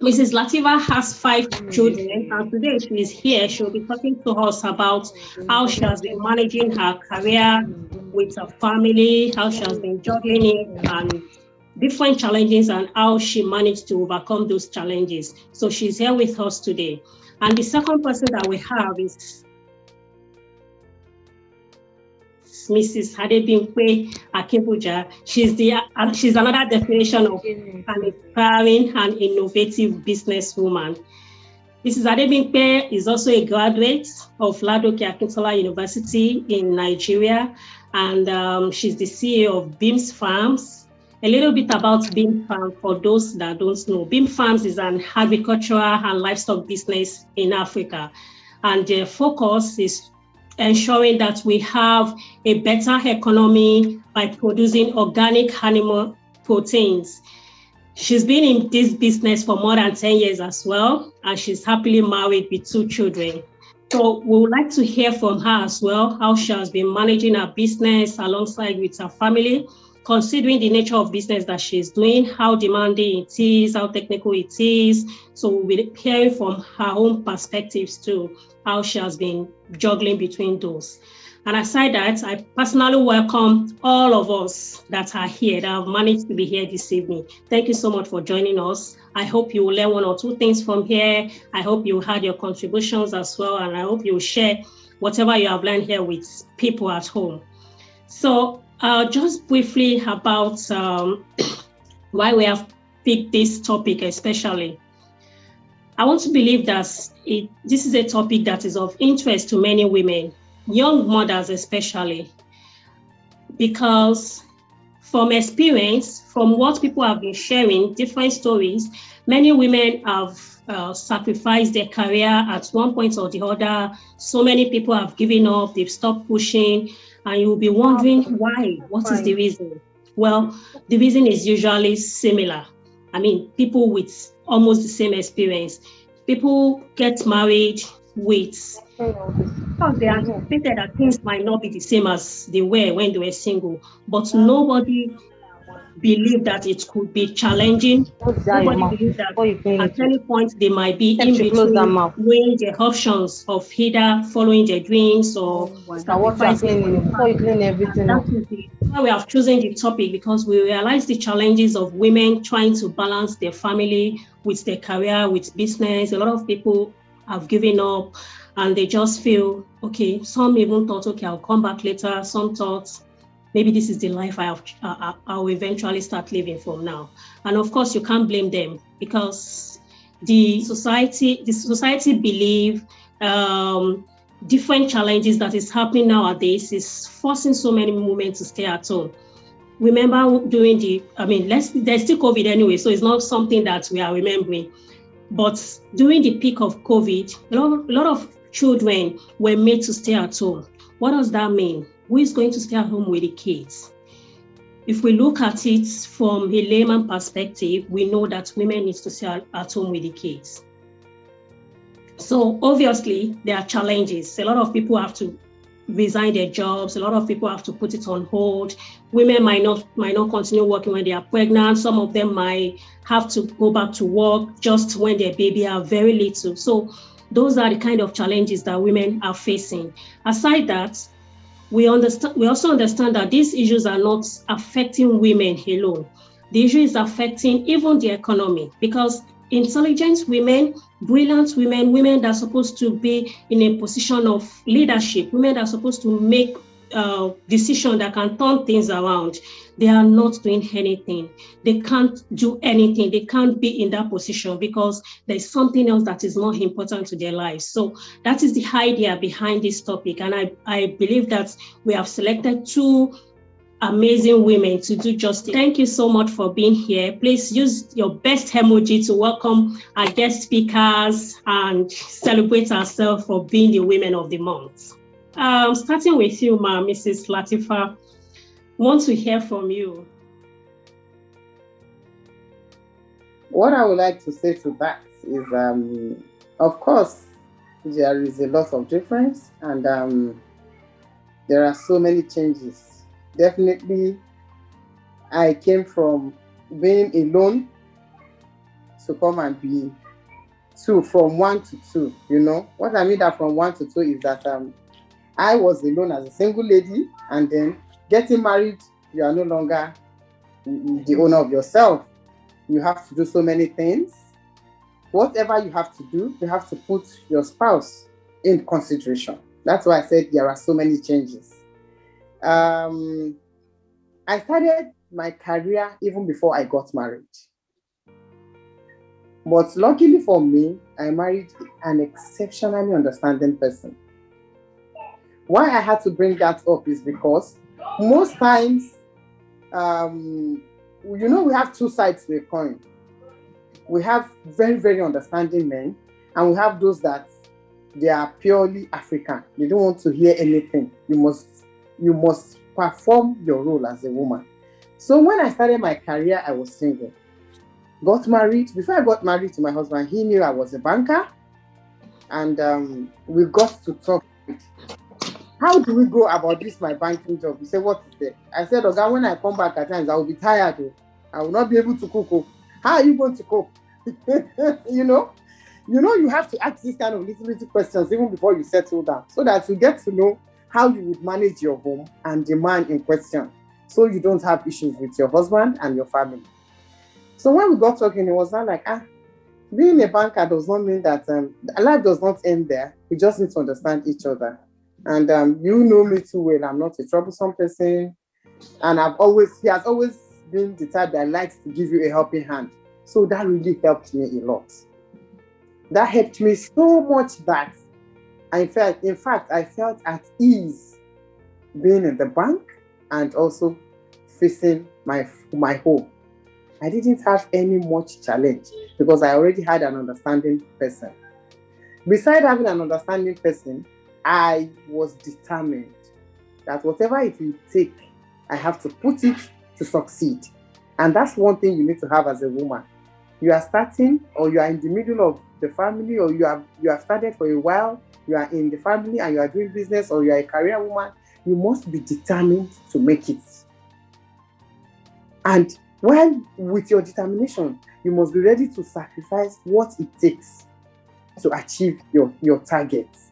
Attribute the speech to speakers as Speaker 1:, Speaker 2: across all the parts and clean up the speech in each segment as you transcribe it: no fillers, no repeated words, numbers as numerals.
Speaker 1: Mrs. Latifa has 5 children, and today she is here. She'll be talking to us about how she has been managing her career with her family, how she has been juggling it, and different challenges, and how she managed to overcome those challenges. So she's here with us today. And the second person that we have is Mrs. Hadebimpe Akebuja. She's another definition of an inspiring and innovative businesswoman. Mrs. Hadebimpe is also a graduate of Ladoke Akintola University in Nigeria, and she's the CEO of Beams Farms. A little bit about Beam Farm for those that don't know. Beam Farms is an agricultural and livestock business in Africa, and their focus is ensuring that we have a better economy by producing organic animal proteins. She's been in this business for more than 10 years as well, and she's happily married with 2 children. So we would like to hear from her as well, how she has been managing her business alongside with her family, considering the nature of business that she's doing, how demanding it is, how technical it is. So we'll be hearing from her own perspectives too, how she has been juggling between those. And aside that, I personally welcome all of us that are here, that have managed to be here this evening. Thank you so much for joining us. I hope you will learn 1 or 2 things from here. I hope you had your contributions as well, and I hope you will share whatever you have learned here with people at home. So just briefly about why we have picked this topic especially. I want to believe that this is a topic that is of interest to many women, young mothers especially, because from experience, from what people have been sharing, different stories, many women have sacrificed their career at one point or the other. So many people have given up, they've stopped pushing, and you'll be wondering why. What is the reason? Well, the reason is usually similar. I mean, people with almost the same experience. People get married with, because they anticipated that things might not be the same as they were when they were single, but nobody believed that it could be challenging. Nobody believed that at any point they might be in between, weighing their options of either following their dreams or sacrificing. That is why we have chosen the topic, because we realize the challenges of women trying to balance their family with their career, with business. A lot of people have given up and they just feel, okay, some even thought, okay, I'll come back later. Some thought, maybe this is the life I'll eventually start living from now. And of course, you can't blame them, because the society believe different challenges that is happening nowadays is forcing so many women to stay at home. Remember during there's still COVID anyway, so it's not something that we are remembering. But during the peak of COVID, a lot of children were made to stay at home. What does that mean? Who is going to stay at home with the kids? If we look at it from a layman perspective, we know that women need to stay at home with the kids. So obviously there are challenges. A lot of people have to resign their jobs. A lot of people have to put it on hold. Women might not continue working when they are pregnant. Some of them might have to go back to work just when their baby are very little. So those are the kind of challenges that women are facing. Aside that, we also understand that these issues are not affecting women alone. The issue is affecting even the economy, because intelligent women, brilliant women, women that are supposed to be in a position of leadership, women that are supposed to make decisions that can turn things around, they are not doing anything. They can't do anything. They can't be in that position because there's something else that is more important to their lives. So that is the idea behind this topic. And I believe that we have selected 2 amazing women to do justice. Thank you so much for being here. Please use your best emoji to welcome our guest speakers and celebrate ourselves for being the Women of the Month. Starting with you, Mrs. Latifa, want to hear from you.
Speaker 2: What I would like to say to that is, of course, there is a lot of difference, and there are so many changes. Definitely, I came from being alone to come and be two, from 1 to 2. You know what I mean? That from 1 to 2 is that I was alone as a single lady, and then getting married, you are no longer the owner of yourself. You have to do so many things. Whatever you have to do, you have to put your spouse in consideration. That's why I said there are so many changes. I started my career even before I got married. But luckily for me, I married an exceptionally understanding person. Why I had to bring that up is because most times, we have two sides to a coin. We have very, very understanding men, and we have those that they are purely African. They don't want to hear anything. You must perform your role as a woman. So when I started my career, I was single. Got married. Before I got married to my husband, he knew I was a banker, and we got to talk. How do we go about this, my banking job? He said, what is it? I said, okay, when I come back at times, I will be tired. Oh. I will not be able to cook. Oh. How are you going to cope? You have to ask these kind of little questions even before you settle down, so that you get to know how you would manage your home and the man in question, so you don't have issues with your husband and your family. So when we got talking, it was not like, being a banker does not mean that life does not end there. We just need to understand each other. And you know me too well. I'm not a troublesome person. And he has always been the type that likes to give you a helping hand. So that really helped me a lot. That helped me so much that I felt at ease being in the bank and also facing my home. I didn't have any much challenge because I already had an understanding person. Besides having an understanding person, I was determined that whatever it will take, I have to put it to succeed. And that's one thing you need to have as a woman. You are starting, or you are in the middle of the family, or you have started for a while, you are in the family and you are doing business, or you are a career woman, you must be determined to make it. And while with your determination, you must be ready to sacrifice what it takes to achieve your targets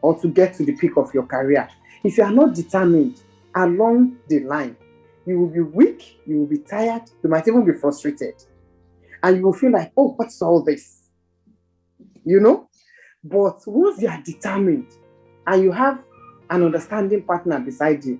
Speaker 2: or to get to the peak of your career. If you are not determined along the line, you will be weak, you will be tired, you might even be frustrated. And you will feel like, oh, what's all this? But once you are determined and you have an understanding partner beside you,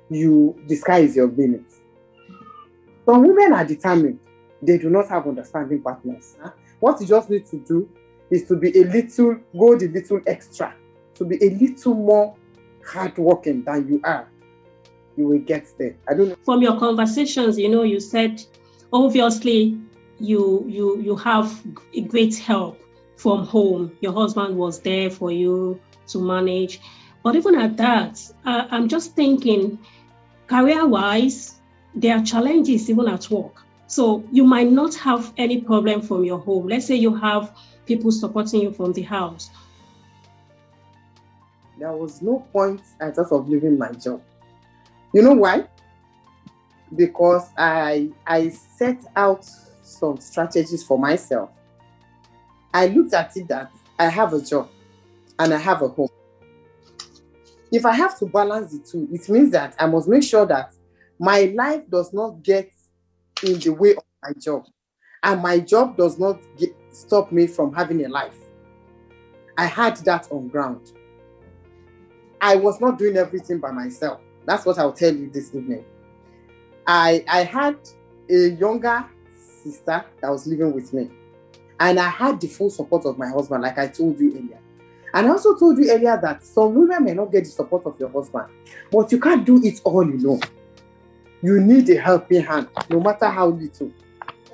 Speaker 2: the sky is your limit. Some women are determined. They do not have understanding partners. What you just need to do is to be go the little extra, to be a little more hardworking than you are. You will get there. I don't know.
Speaker 1: From your conversations, you said, obviously, you have a great help from home. Your husband was there for you to manage. But even at that, I'm just thinking, career-wise, there are challenges even at work. So you might not have any problem from your home. Let's say you have people supporting you from the house.
Speaker 2: There was no point I thought of leaving my job. You know why? Because I set out some strategies for myself. I looked at it that I have a job and I have a home. If I have to balance the two, it means that I must make sure that my life does not get in the way of my job, and my job does not stop me from having a life. I had that on ground. I was not doing everything by myself. That's what I'll tell you this evening. I had a younger sister that was living with me, and I had the full support of my husband, like I told you earlier. And I also told you earlier that some women may not get the support of your husband, but you can't do it all alone. You need a helping hand, no matter how little.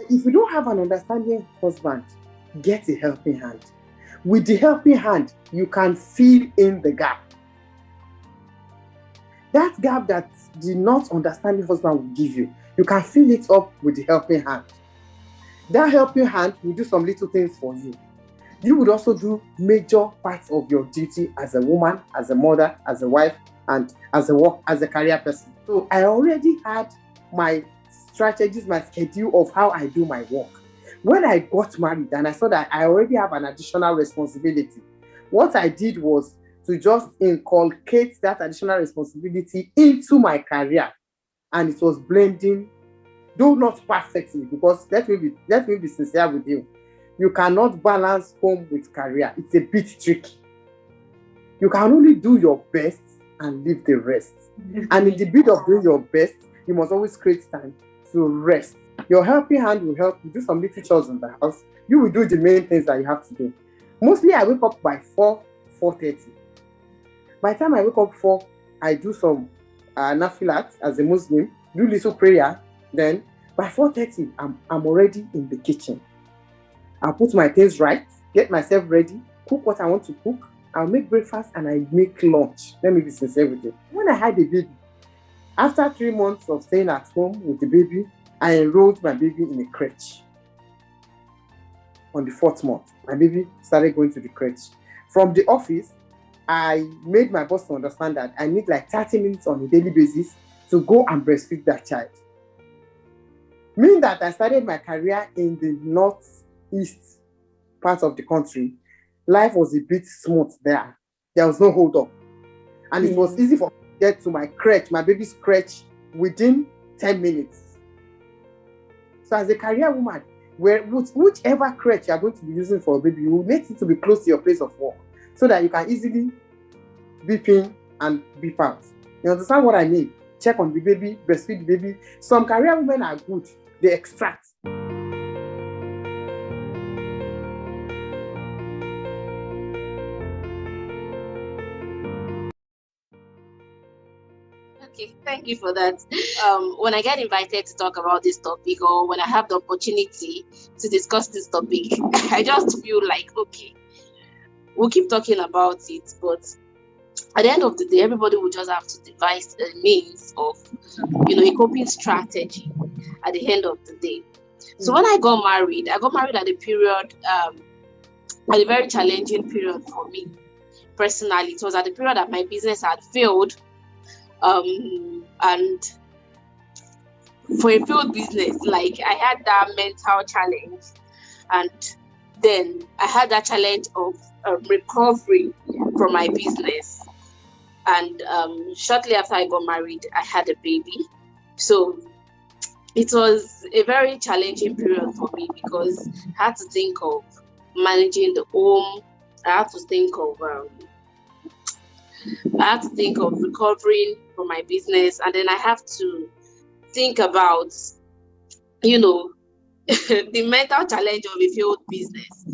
Speaker 2: If you don't have an understanding husband, get a helping hand. With the helping hand, you can fill in the gap. That gap that the not understanding husband will give you, you can fill it up with the helping hand. That helping hand will do some little things for you. You would also do major parts of your duty as a woman, as a mother, as a wife, and as a career person. So I already had my strategies, my schedule of how I do my work. When I got married and I saw that I already have an additional responsibility, what I did was to just inculcate that additional responsibility into my career. And it was blending, though not perfectly, because let me be sincere with you. You cannot balance home with career. It's a bit tricky. You can only do your best and leave the rest. And in the bit of doing your best, you must always create time to rest. Your helping hand will help you do some little chores in the house. You will do the main things that you have to do. Mostly I wake up by 4:30. By the time I wake up 4, I do some nafilat as a Muslim, do little prayer. Then by 4:30, I'm already in the kitchen. I'll put my things right, get myself ready, cook what I want to cook. I'll make breakfast and I make lunch. Let me be sincere with you. When I had a baby, after 3 months of staying at home with the baby, I enrolled my baby in a crèche. On the 4th month, my baby started going to the crèche. From the office, I made my boss to understand that I need like 30 minutes on a daily basis to go and breastfeed that child. Meaning that I started my career in the northeast part of the country. Life was a bit smooth there. There was no hold up. And it was easy for me to get to my crèche, my baby's crèche, within 10 minutes. So as a career woman, whichever crèche you are going to be using for a baby, you need it to be close to your place of work so that you can easily beep in and beep out. You understand what I mean? Check on the baby, breastfeed the baby. Some career women are good. They extract.
Speaker 3: Okay, thank you for that. When I get invited to talk about this topic, or when I have the opportunity to discuss this topic, I just feel like, okay, we'll keep talking about it, but at the end of the day, everybody will just have to devise a means of, a coping strategy at the end of the day. So when I got married at a period, at a very challenging period for me personally. It was at the period that my business had failed. And for a failed business, like, I had that mental challenge, and then I had that challenge of recovery from my business. And shortly after I got married, I had a baby. So it was a very challenging period for me because I had to think of managing the home. I had to think of recovering from my business, and then I have to think about, the mental challenge of a failed business.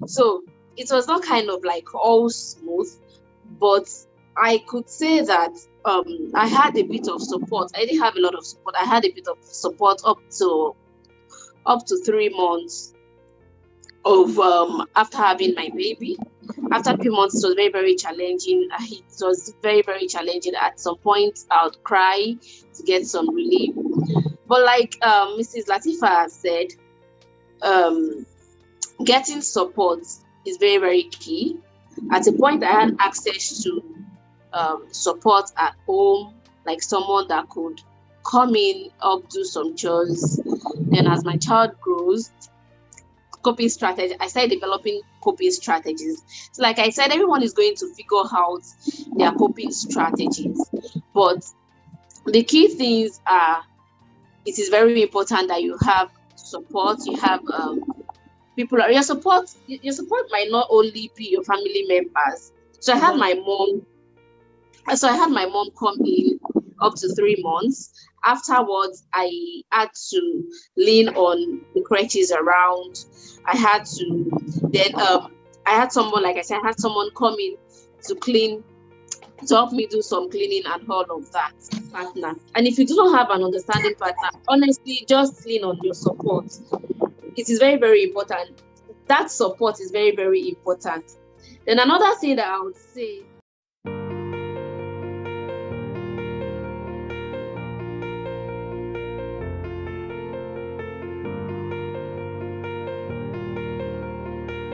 Speaker 3: So it was not kind of like all smooth, but I could say that I had a bit of support. I didn't have a lot of support. I had a bit of support up to 3 months of after having my baby. After 3 months, it was very, very challenging. It was very, very challenging. At some point, I would cry to get some relief. But like Mrs. Latifa has said, getting support is very, very key. At a point, I had access to support at home, like someone that could come in, help do some chores. Then as my child grows, coping strategy. I started developing coping strategies. So like I said, everyone is going to figure out their coping strategies. But the key things are, it is very important that you have support. You have people. Your support might not only be your family members. So I had my mom. So I had my mom come in up to 3 months. Afterwards, I had to lean on the crutches around. I had someone, like I said, I had someone come in to help me do some cleaning and all of that, partner. And if you do not have an understanding partner, honestly, just lean on your support. It is very, very important. That support is very, very important. Then another thing that I would say